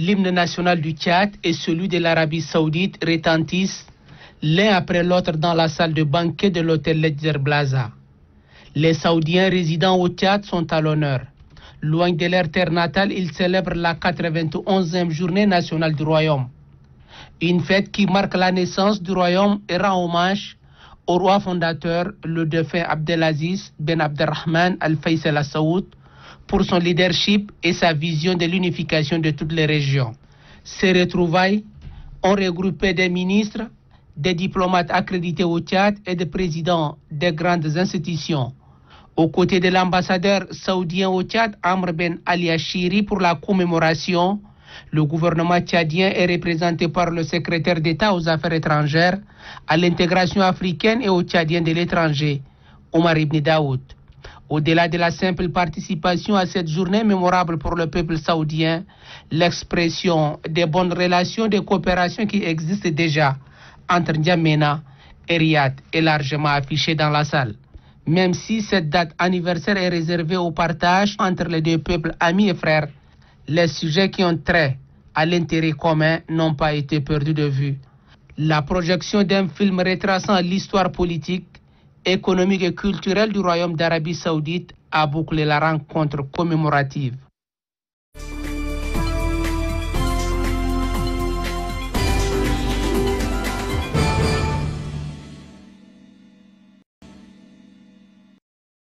L'hymne national du Tchad et celui de l'Arabie Saoudite retentissent l'un après l'autre dans la salle de banquet de l'hôtel Ledger Blaza. Les Saoudiens résidant au Tchad sont à l'honneur. Loin de leur terre natale, ils célèbrent la 91e journée nationale du royaume. Une fête qui marque la naissance du royaume et rend hommage au roi fondateur, le défunt Abdelaziz Ben Abderrahman Al-Faisal Al Saoud, pour son leadership et sa vision de l'unification de toutes les régions. Ces retrouvailles ont regroupé des ministres, des diplomates accrédités au Tchad et des présidents des grandes institutions. Aux côtés de l'ambassadeur saoudien au Tchad, Amr Ben Ali Ashiri, pour la commémoration, le gouvernement tchadien est représenté par le secrétaire d'État aux affaires étrangères, à l'intégration africaine et aux Tchadiens de l'étranger, Omar Ibn Daoud. Au-delà de la simple participation à cette journée mémorable pour le peuple saoudien, l'expression des bonnes relations de coopération qui existent déjà entre N'Djamena et Riyad est largement affichée dans la salle. Même si cette date anniversaire est réservée au partage entre les deux peuples amis et frères, les sujets qui ont trait à l'intérêt commun n'ont pas été perdus de vue. La projection d'un film retraçant l'histoire politique, économique et culturelle du Royaume d'Arabie Saoudite a bouclé la rencontre commémorative.